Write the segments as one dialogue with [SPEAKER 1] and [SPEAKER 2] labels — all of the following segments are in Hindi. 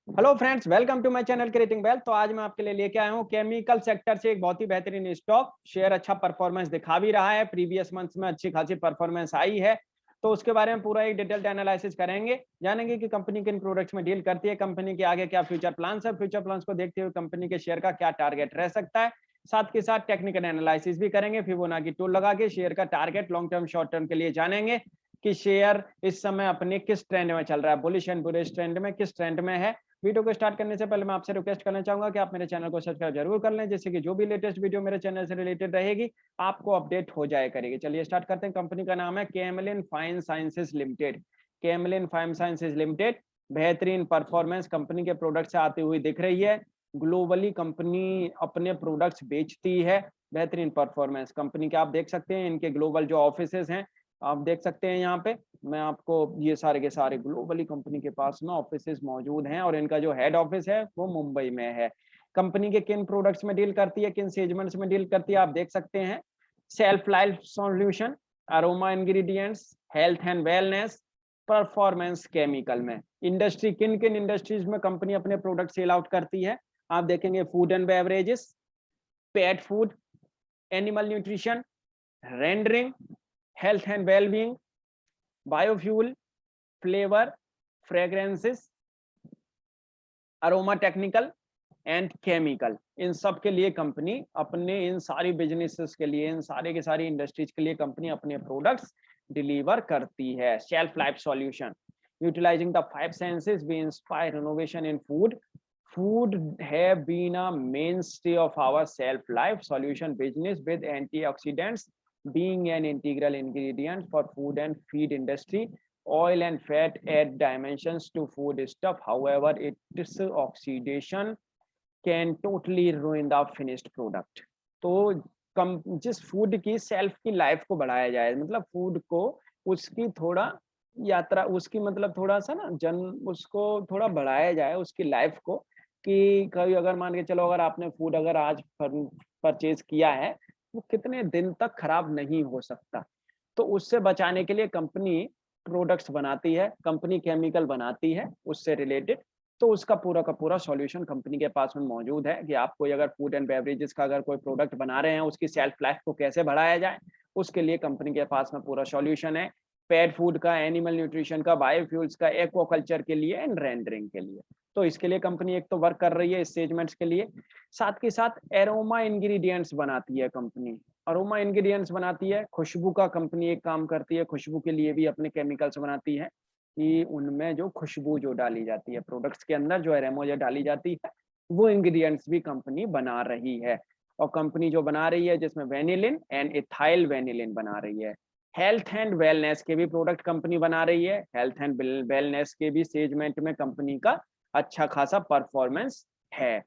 [SPEAKER 1] Hello friends, welcome to my channel creating wealth. तो आज मैं आपके लिए लेके आया हूँ केमिकल सेक्टर से एक बहुत ही बेहतरीन स्टॉक। शेयर अच्छा परफॉर्मेंस दिखा भी रहा है, प्रीवियस मंथ्स में अच्छी खासी परफॉर्मेंस आई है। तो उसके बारे में पूरा एक डिटेल्ड एनालिसिस करेंगे, जानेंगे कि कंपनी किन प्रोडक्ट्स में डील करती है, कंपनी के आगे क्या फ्यूचर प्लान्स है, फ्यूचर प्लान्स को देखते हुए कंपनी के शेयर का क्या टारगेट रह सकता है। साथ के साथ टेक्निकल एनालिसिस भी करेंगे, फिबोनाची टूल लगा के शेयर का target long term short term के लिए जानेंगे कि शेयर इस समय अपने किस ट्रेंड में चल रहा है, बुलिश एंड बुलिश ट्रेंड में किस ट्रेंड में है। वीडियो को स्टार्ट करने से पहले मैं आपसे रिक्वेस्ट करना चाहूंगा कि आप मेरे चैनल को सब्सक्राइब जरूर कर लें, जिससे कि जो भी लेटेस्ट वीडियो मेरे चैनल से रिलेटेड रहेगी आपको अपडेट हो जाया करेगी। चलिए स्टार्ट करते हैं। कंपनी का नाम है Camlin fine sciences limited. Camlin fine sciences limited बेहतरीन परफॉर्मेंस कंपनी के प्रोडक्ट से आती हुई दिख रही है। ग्लोबली कंपनी अपने प्रोडक्ट्स बेचती है। बेहतरीन परफॉर्मेंस कंपनी के आप देख सकते हैं, इनके ग्लोबल जो ऑफिसेज हैं आप देख सकते हैं। यहाँ पे मैं आपको ये सारे के सारे ग्लोबली कंपनी के पास ना ऑफिसेज मौजूद हैं और इनका जो हेड ऑफिस है वो मुंबई में है। कंपनी के किन प्रोडक्ट्स में डील करती है, किन सेगमेंट्स में डील करती है आप देख सकते हैं। Self life solution, aroma ingredients, health and wellness, performance chemical में। इंडस्ट्री किन किन इंडस्ट्रीज में कंपनी अपने प्रोडक्ट सेल आउट करती है आप देखेंगे। Food and beverages, pet food, animal nutrition, rendering, health and wellbeing, biofuel, flavour, fragrances, aroma technical and chemical. इन सब के लिए कंपनी अपने इन सारी बिजनेसेस के लिए, इन सारे के सारी इंडस्ट्रीज के लिए कंपनी अपने प्रोडक्ट्स डिलीवर करती है। Shelf life solution, utilising the five senses we inspire innovation in food. Food have been a mainstay of our shelf life solution business, with antioxidants being an integral ingredient for food and feed industry. Oil and fat add dimensions to food stuff. However, its oxidation can totally ruin the finished product. तो कम जिस फूड की सेल्फ की लाइफ को बढ़ाया जाए, मतलब फूड को उसकी थोड़ा यात्रा, उसकी मतलब थोड़ा सा ना जन्म, उसको थोड़ा बढ़ाया जाए उसकी लाइफ को। कि कभी अगर मान के चलो, अगर आपने फूड अगर आज परचेज किया है, वो कितने दिन तक खराब नहीं हो सकता। तो उससे बचाने के लिए कंपनी प्रोडक्ट्स बनाती है, कंपनी केमिकल बनाती है उससे रिलेटेड। तो उसका पूरा का पूरा सॉल्यूशन कंपनी के पास में मौजूद है कि आप कोई अगर फूड एंड बेवरेजेस का अगर कोई प्रोडक्ट बना रहे हैं, उसकी सेल्फ लाइफ को कैसे बढ़ाया जाए, उसके लिए कंपनी के पास में पूरा सॉल्यूशन है। पेट फूड का, एनिमल न्यूट्रिशन का, बायोफ्यूल्स का, एक्वाकल्चर के लिए एंड रेंडरिंग के लिए। तो इसके लिए कंपनी एक तो वर्क कर रही है इस सेगमेंट्स के लिए। साथ के साथ एरोमा इंग्रेडिएंट्स बनाती है कंपनी। अरोमा इंग्रेडिएंट्स बनाती है, खुशबू का कंपनी एक काम करती है, खुशबू के लिए भी अपने केमिकल्स बनाती है कि उनमें जो खुशबू जो डाली जाती है प्रोडक्ट्स के अंदर, जो एरोमा जो डाली जाती है, वो इंग्रेडिएंट्स भी कंपनी बना रही है। और कंपनी जो बना रही है जिसमें वेनिलिन एंड इथाइल वेनिलिन बना रही है। हेल्थ एंड वेलनेस के भी प्रोडक्ट कंपनी बना रही है। हेल्थ एंड वेलनेस के भी सेगमेंट में कंपनी का अच्छा खासा परफॉर्मेंस है।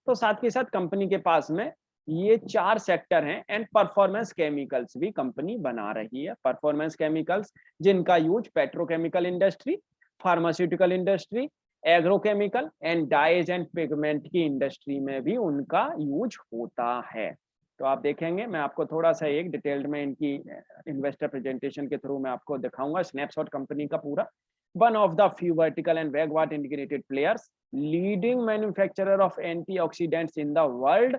[SPEAKER 1] तो साथ के साथ कंपनी के पास में ये 4 सेक्टर हैं एंड परफॉर्मेंस केमिकल्स भी कंपनी बना रही है। परफॉर्मेंस केमिकल्स जिनका use petrochemical industry, pharmaceutical industry, agrochemical and dyes and pigment की इंडस्ट्री में भी उनका यूज होता है। तो आप देखेंगे, मैं आपको थोड़ा सा एक डिटेल्ड में इनकी इन्वेस्टर प्रेजेंटेशन के थ्रू मैं आपको दिखाऊंगा स्नैपशॉट कंपनी का पूरा। One of the few vertical and backward integrated players, leading manufacturer of antioxidants in the world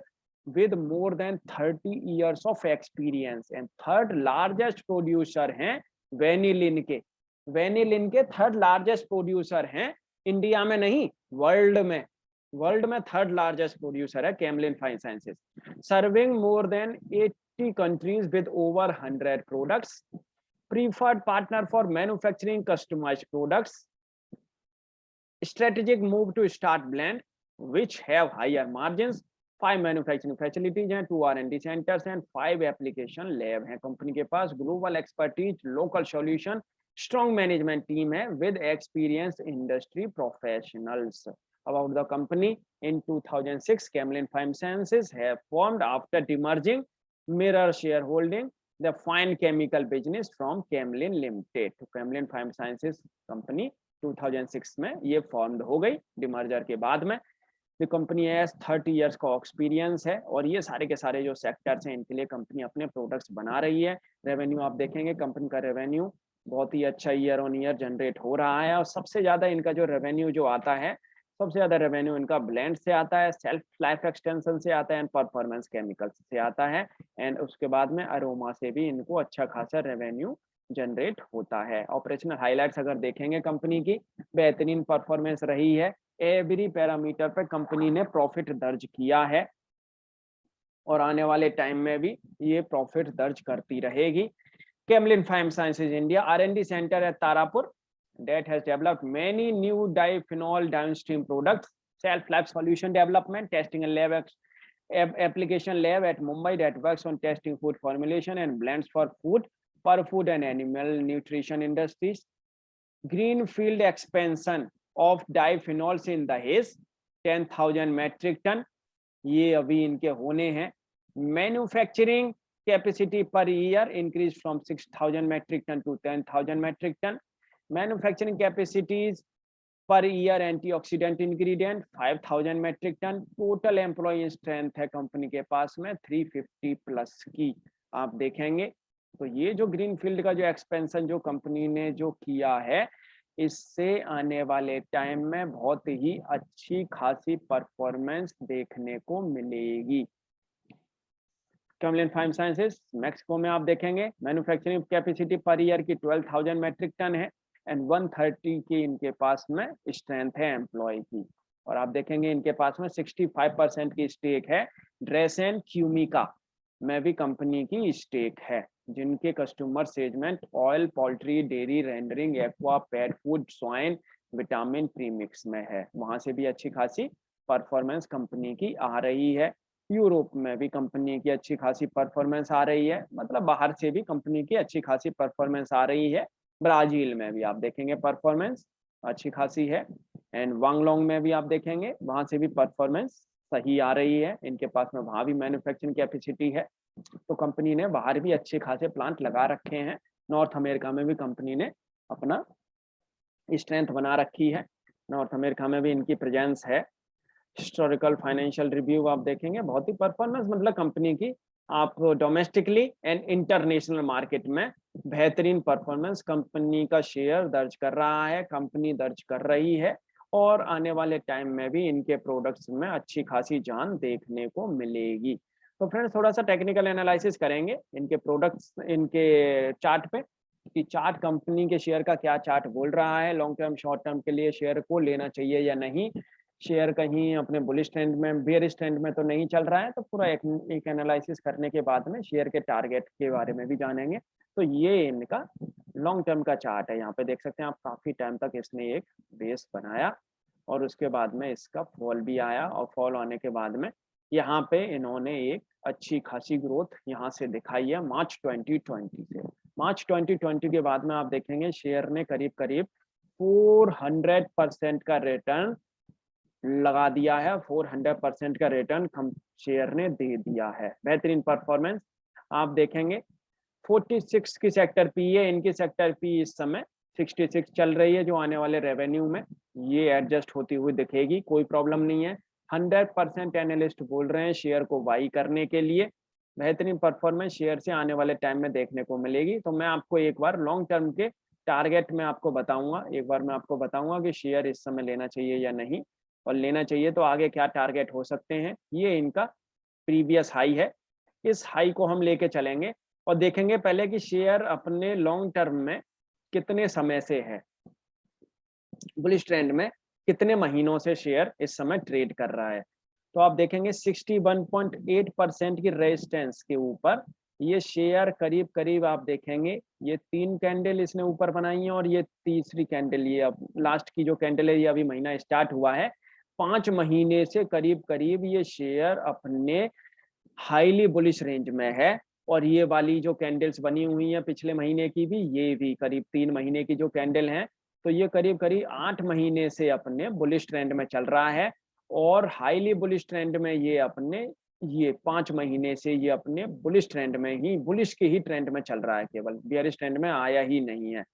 [SPEAKER 1] with more than 30 years of experience, and third largest producer हैं वेनिलिन के। वेनिलिन के थर्ड लार्जेस्ट प्रोड्यूसर हैं, इंडिया में नहीं वर्ल्ड में। वर्ल्ड में थर्ड लार्जेस्ट प्रोड्यूसर है Camlin fine sciences, serving more than 80 countries with over 100 products, preferred partner for manufacturing customized products, strategic move to start blend which have higher margins, 5 manufacturing facilities हैं, 2 R&D सेंटर्स हैं, 5 एप्लीकेशन लैब हैं कंपनी के पास, global expertise, local solution, strong management team है with experience industry professionals. About the company, in 2006 Camlin Fine Sciences have formed after demerging mirror shareholding the fine chemical business from Camlin Limited। तो Camlin Fine Sciences कंपनी 2006 में ये फॉर्म्ड हो गई डिमर्जर के बाद में। द कंपनी है 30 इयर्स का एक्सपीरियंस है और ये सारे के सारे जो सेक्टर्स हैं इनके लिए कंपनी अपने प्रोडक्ट्स बना रही है। रेवेन्यू आप देखेंगे, कंपनी का रेवेन्यू बहुत ही अच्छा ईयर ऑन ईयर जनरेट हो रहा है और सबसे ज्यादा इनका जो रेवेन्यू जो आता है, सबसे ज्यादा रेवेन्यू इनका ब्लेंड से आता है, सेल्फ लाइफ एक्सटेंशन से आता है एंड परफॉर्मेंस केमिकल्स से आता है। एंड उसके बाद में अरोमा से भी इनको अच्छा खासा रेवेन्यू जनरेट होता है। ऑपरेशनल हाइलाइट्स अगर देखेंगे कंपनी की, बेहतरीन परफॉर्मेंस रही है, एवरी पैरामीटर पे कंपनी ने प्रॉफिट दर्ज किया है और आने वाले टाइम में भी ये प्रॉफिट दर्ज करती रहेगी। Camlin Fine Sciences India R&D center at Tarapur that has developed many new diphenol downstream products, self-lab solution development, testing and lab application lab at Mumbai that works on testing food formulation and blends for food and animal nutrition industries. Greenfield expansion of diphenols in Dahej, 10,000 metric ton, ये अभी इनके होने हैं। Manufacturing capacity per year increased from 6,000 metric ton to 10,000 metric ton. Manufacturing capacities per year antioxidant ingredient 5,000 metric ton. Total employee strength है कंपनी के पास में 350 प्लस की आप देखेंगे। तो ये जो ग्रीनफील्ड का जो एक्सपेंशन जो कंपनी ने जो किया है, इससे आने वाले टाइम में बहुत ही अच्छी खासी परफॉर्मेंस देखने को मिलेगी। Camlin Fine Sciences मैक्सिको में आप देखेंगे मैन्युफैक्चरिंग कैपेसिटी पर ईयर की 12,000 मेट्रिक टन है एंड 130 की इनके पास में स्ट्रेंथ है एम्प्लॉय की। और आप देखेंगे इनके पास में 65% की स्टेक है। ड्रेस एंड क्यूमिका में भी कंपनी की स्टेक है, जिनके customer segment oil, poultry, dairy, rendering, aqua, pet food, swine, vitamin premix में है। वहां से भी अच्छी खासी परफॉर्मेंस कंपनी की आ रही है। यूरोप में भी कंपनी की अच्छी खासी परफॉर्मेंस आ रही है, मतलब बाहर से भी कंपनी की अच्छी खासी परफॉर्मेंस आ रही है। ब्राजील में भी आप देखेंगे परफॉर्मेंस अच्छी खासी है एंड वांगलोंग में भी आप देखेंगे वहां से भी परफॉर्मेंस सही आ रही है। इनके पास में वहां भी मैन्युफैक्चरिंग कैपेसिटी है, तो कंपनी ने बाहर भी अच्छे खासे प्लांट लगा रखे हैं। नॉर्थ अमेरिका में भी कंपनी ने अपना स्ट्रेंथ बना रखी है, नॉर्थ अमेरिका में भी इनकी प्रेजेंस है। हिस्टोरिकल फाइनेंशियल रिव्यू आप देखेंगे, बहुत ही परफॉर्मेंस मतलब कंपनी की आप डोमेस्टिकली एंड इंटरनेशनल मार्केट में बेहतरीन परफॉर्मेंस कंपनी का शेयर दर्ज कर रहा है, कंपनी दर्ज कर रही है और आने वाले टाइम में भी इनके प्रोडक्ट्स में अच्छी खासी जान देखने को मिलेगी। तो फ्रेंड्स थोड़ा सा टेक्निकल एनालिसिस करेंगे इनके प्रोडक्ट्स, इनके चार्ट पे कि चार्ट कंपनी के शेयर का क्या चार्ट बोल रहा है, लॉन्ग टर्म शॉर्ट टर्म के लिए शेयर को लेना चाहिए या नहीं, शेयर कहीं अपने बुलिश ट्रेंड में बेयरिश ट्रेंड में तो नहीं चल रहा है। तो पूरा एक एनालिसिस करने के बाद में शेयर के टारगेट के बारे में भी जानेंगे। तो ये इनका लॉन्ग टर्म का चार्ट है, यहाँ पे देख सकते हैं आप, काफी टाइम तक इसने एक बेस बनाया और उसके बाद में इसका फॉल भी आया और फॉल आने के बाद में यहाँ पे इन्होंने एक अच्छी खासी ग्रोथ यहाँ से दिखाई है मार्च 2020 से। मार्च 2020 के बाद में आप देखेंगे शेयर ने करीब करीब 400% का रिटर्न लगा दिया है, 400% का रिटर्न शेयर ने दे दिया है। बेहतरीन परफॉर्मेंस आप देखेंगे। 46 की सेक्टर पी है, इनकी सेक्टर पी इस समय 66 चल रही है, जो आने वाले रेवेन्यू में ये एडजस्ट होती हुई दिखेगी, कोई प्रॉब्लम नहीं है। 100% एनालिस्ट बोल रहे हैं शेयर को बाई करने के लिए। बेहतरीन परफॉर्मेंस शेयर से आने वाले टाइम में देखने को मिलेगी। तो मैं आपको एक बार लॉन्ग टर्म के टारगेट में आपको बताऊंगा, एक बार मैं आपको बताऊंगा कि शेयर इस समय लेना चाहिए या नहीं, और लेना चाहिए तो आगे क्या टारगेट हो सकते हैं। ये इनका प्रीवियस हाई है, इस हाई को हम लेके चलेंगे और देखेंगे पहले कि शेयर अपने लॉन्ग टर्म में कितने समय से है, बुलिश ट्रेंड में कितने महीनों से शेयर इस समय ट्रेड कर रहा है। तो आप देखेंगे 61.8% की रेजिस्टेंस के ऊपर ये शेयर करीब करीब आप देखेंगे, ये 3 कैंडल इसने ऊपर बनाई है और ये तीसरी कैंडल, ये अब लास्ट की जो कैंडल है ये अभी महीना स्टार्ट हुआ है। 5 महीने से करीब करीब ये शेयर अपने हाईली बुलिश रेंज में है। और ये वाली जो कैंडल्स बनी हुई हैं पिछले महीने की भी, ये भी करीब 3 महीने की जो कैंडल हैं, तो ये करीब करीब 8 महीने से अपने बुलिश ट्रेंड में चल रहा है। और हाईली बुलिश ट्रेंड में ये अपने ये 5 महीने से ये अपने बुलिश ट्रेंड में ही, बुलिश के ही ट्रेंड में चल रहा है, केवल बियरिश ट्रेंड में आया ही नहीं है।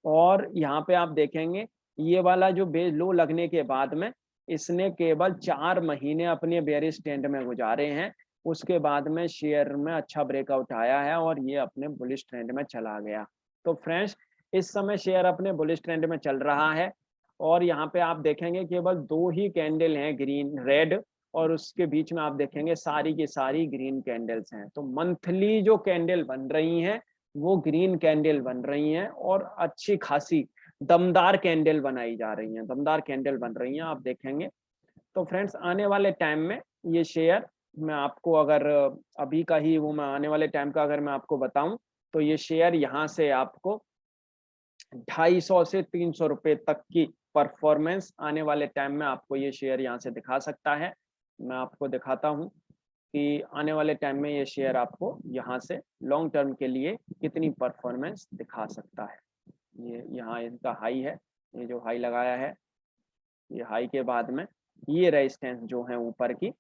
[SPEAKER 1] और यहाँ पे आप देखेंगे ये वाला जो बेस लो लगने के बाद में इसने केवल 4 महीने अपने बेयरिश ट्रेंड में गुजारे हैं, उसके बाद में शेयर में अच्छा ब्रेकआउट आया है और ये अपने बुलिश ट्रेंड में चला गया। तो फ्रेंड्स इस समय शेयर अपने बुलिश ट्रेंड में चल रहा है और यहाँ पे आप देखेंगे केवल 2 ही कैंडल हैं, ग्रीन रेड, और उसके बीच में आप देखेंगे सारी की सारी ग्रीन कैंडल्स हैं। तो मंथली जो कैंडल बन रही हैं वो ग्रीन कैंडल बन रही हैं और अच्छी खासी दमदार कैंडल बनाई जा रही हैं, दमदार कैंडल बन रही हैं, आप देखेंगे। तो फ्रेंड्स आने वाले टाइम में ये शेयर मैं आपको अगर अभी का ही वो मैं आने वाले टाइम का अगर मैं आपको बताऊं तो ये शेयर यहाँ से आपको 250 से 300 रुपए तक की परफॉर्मेंस आने वाले टाइम में आपको ये शेयर यहाँ से दिखा सकता है। मैं आपको दिखाता हूँ कि आने वाले टाइम में ये शेयर आपको यहाँ से लॉन्ग टर्म के लिए कितनी परफॉर्मेंस दिखा सकता है। ये यहाँ इनका हाई है, ये जो हाई लगाया है, ये हाई के बाद में ये रेजिस्टेंस जो है ऊपर की,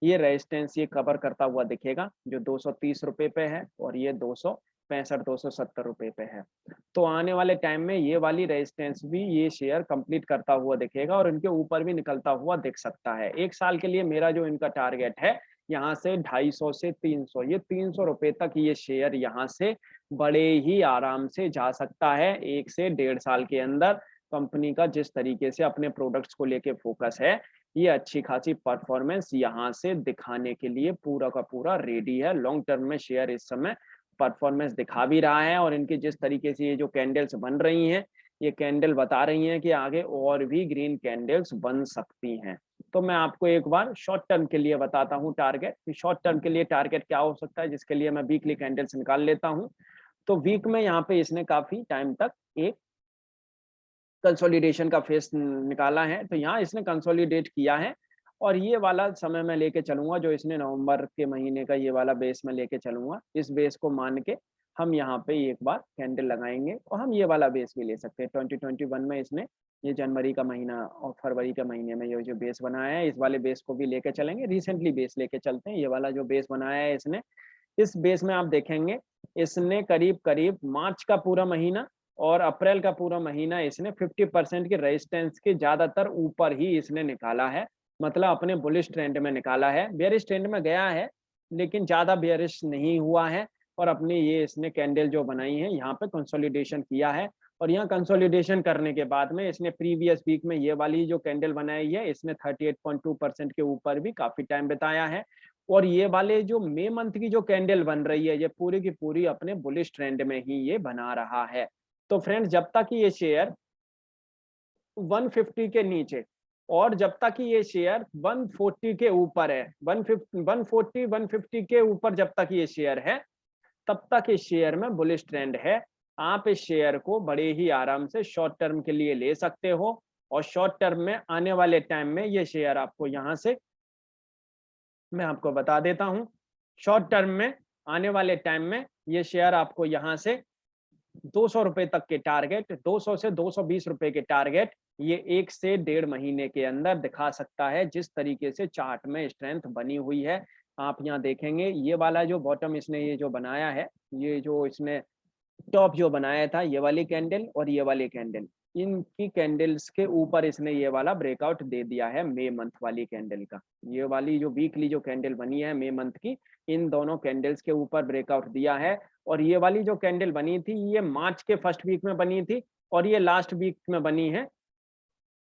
[SPEAKER 1] ये रेजिस्टेंस ये कवर करता हुआ दिखेगा जो 230 रुपए पे है, और ये 265 270 रुपए पे है। तो आने वाले टाइम में ये वाली रेजिस्टेंस भी ये शेयर कंप्लीट करता हुआ दिखेगा और इनके ऊपर भी निकलता हुआ दिख सकता है। 1 साल के लिए मेरा जो इनका टारगेट है यहाँ से 250 से 300, ये 300 रुपए तक ये शेयर यहाँ से बड़े ही आराम से जा सकता है 1 से 1.5 साल के अंदर। कंपनी का जिस तरीके से अपने प्रोडक्ट्स को लेके फोकस है, ये अच्छी खासी परफॉर्मेंस यहाँ से दिखाने के लिए पूरा का पूरा रेडी है। लॉन्ग टर्म में शेयर इस समय परफॉर्मेंस दिखा भी रहा है और इनकी जिस तरीके से ये जो कैंडल्स बन रही हैं, ये कैंडल बता रही हैं कि आगे और भी ग्रीन कैंडल्स बन सकती हैं। तो मैं आपको एक बार शॉर्ट टर्म के लिए बताता हूँ टारगेट, कि शॉर्ट टर्म के लिए टारगेट क्या हो सकता है, जिसके लिए मैं वीकली कैंडल्स निकाल लेता हूँ। तो वीक में यहाँ पे इसने काफी टाइम तक एक कंसोलिडेशन का फेस निकाला है, तो यहाँ इसने कंसोलिडेट किया है और ये वाला समय मैं लेके चलूंगा जो इसने नवंबर के महीने का ये वाला बेस में लेके चलूंगा। इस बेस को मान के हम यहाँ पे एक बार कैंडल लगाएंगे और हम ये वाला बेस भी ले सकते हैं। 2021 में इसने ये जनवरी का महीना और फरवरी के महीने में ये जो बेस बनाया है, इस वाले बेस को भी लेके चलेंगे। रिसेंटली बेस लेके चलते हैं, ये वाला जो बेस बनाया है इसने, इस बेस में आप देखेंगे इसने करीब करीब मार्च का पूरा महीना और अप्रैल का पूरा महीना इसने 50% के रेजिस्टेंस के ज्यादातर ऊपर ही इसने निकाला है, मतलब अपने बुलिश ट्रेंड में निकाला है। बेयरिश ट्रेंड में गया है लेकिन ज्यादा बेयरिश नहीं हुआ है और अपने ये इसने कैंडल जो बनाई है यहाँ पे कंसोलिडेशन किया है। और यहाँ कंसोलिडेशन करने के बाद में इसने प्रीवियस वीक में ये वाली जो कैंडल बनाई है इसने 38.2% के ऊपर भी काफी टाइम बिताया है। और ये वाले जो मई मंथ की जो कैंडल बन रही है ये पूरी की पूरी अपने बुलिश ट्रेंड में ही ये बना रहा है। तो फ्रेंड्स जब तक ये शेयर 150 के नीचे और जब तक ये शेयर 140 के ऊपर है, 140 150 के ऊपर जब तक ये शेयर है तब तक इस शेयर में बुलिश ट्रेंड है। आप इस शेयर को बड़े ही आराम से शॉर्ट टर्म के लिए ले सकते हो और शॉर्ट टर्म में आने वाले टाइम में ये शेयर आपको यहाँ से मैं आपको बता देता हूँ, शॉर्ट टर्म में आने वाले टाइम में ये शेयर आपको यहाँ से 200 रुपए तक के टारगेट, 200 से 220 रुपए के टारगेट ये 1 से 1.5 महीने के अंदर दिखा सकता है। जिस तरीके से चार्ट में स्ट्रेंथ बनी हुई है आप यहाँ देखेंगे, ये वाला जो बॉटम इसने ये जो बनाया है, ये जो इसने टॉप जो बनाया था, ये वाली कैंडल और ये वाली कैंडल, इनकी कैंडल्स के ऊपर इसने ये वाला ब्रेकआउट दे दिया है मई मंथ वाली कैंडल का। ये वाली जो वीकली जो कैंडल बनी है मई मंथ की, इन दोनों कैंडल्स के ऊपर ब्रेकआउट दिया है। और ये वाली जो कैंडल बनी थी ये मार्च के फर्स्ट वीक में बनी थी और ये लास्ट वीक में बनी है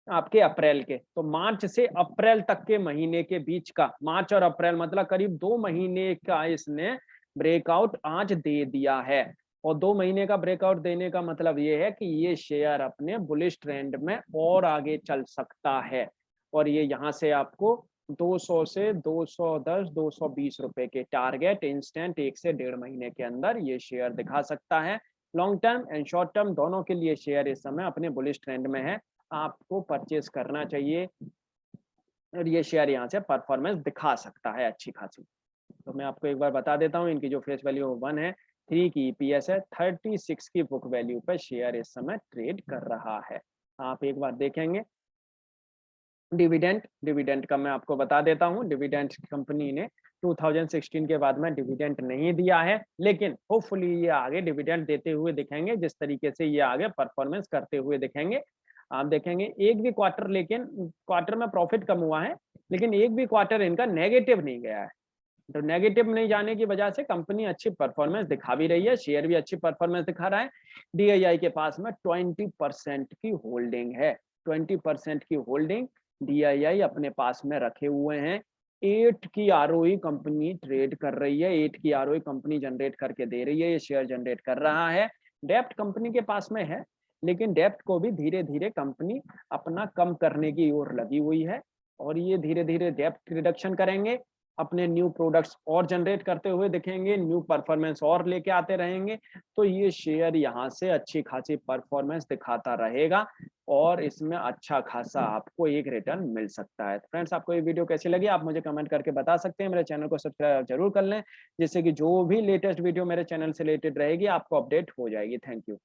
[SPEAKER 1] आपके अप्रैल के। तो मार्च से अप्रैल तक के महीने के बीच का, मार्च और अप्रैल मतलब करीब 2 महीने का इसने ब्रेकआउट आज दे दिया है। और 2 महीने का ब्रेकआउट देने का मतलब ये है कि ये शेयर अपने बुलिश ट्रेंड में और आगे चल सकता है। और ये यहाँ से आपको 200 से 210 220 रुपए के टारगेट इंस्टेंट 1 से 1.5 महीने के अंदर ये शेयर दिखा सकता है। Long term and short term दोनों के लिए शेयर इस समय अपने बुलिश ट्रेंड में है, आपको परचेज करना चाहिए और ये शेयर यहाँ से परफॉर्मेंस दिखा सकता है अच्छी खासी। तो मैं आपको एक बार बता देता हूँ, इनकी जो फेस वैल्यू 1 है, 3 की ईपीएस है, 36 की बुक वैल्यू पर शेयर इस समय ट्रेड कर रहा है। आप एक बार देखेंगे डिविडेंड का मैं आपको बता देता हूँ। डिविडेंड कंपनी ने 2016 के बाद में डिविडेंड नहीं दिया है, लेकिन होपफुली ये आगे डिविडेंड देते हुए दिखेंगे, जिस तरीके से ये आगे परफॉर्मेंस करते हुए दिखेंगे। आप देखेंगे एक भी क्वार्टर, लेकिन क्वार्टर में प्रॉफिट कम हुआ है लेकिन एक भी क्वार्टर इनका नेगेटिव नहीं गया है। तो नेगेटिव नहीं जाने की वजह से कंपनी अच्छी परफॉर्मेंस दिखा भी रही है, शेयर भी अच्छी परफॉर्मेंस दिखा रहा है। डीआईआई के पास में 20% की होल्डिंग है। 20% की होल्डिंग DII अपने पास में रखे हुए हैं। 8 की ROE कंपनी ट्रेड कर रही है, 8 की ROE कंपनी जनरेट करके दे रही है, ये शेयर जनरेट कर रहा है। डेप्ट कंपनी के पास में है, लेकिन डेप्ट को भी धीरे-धीरे कंपनी अपना कम करने की ओर लगी हुई है और ये धीरे-धीरे डेप्ट रिडक्शन करेंगे, अपने न्यू प्रोडक्ट्स और जनरेट करते हुए दिखेंगे, न्यू परफॉर्मेंस और लेके आते रहेंगे, तो ये शेयर यहाँ से अच्छी खासी परफॉर्मेंस दिखाता रहेगा और इसमें अच्छा खासा आपको एक रिटर्न मिल सकता है। फ्रेंड्स, आपको ये वीडियो कैसी लगी आप मुझे कमेंट करके बता सकते हैं। मेरे चैनल को सब्सक्राइब जरूर कर लें, जिससे कि जो भी लेटेस्ट वीडियो मेरे चैनल से रिलेटेड रहेगी आपको अपडेट हो जाएगी। Thank you.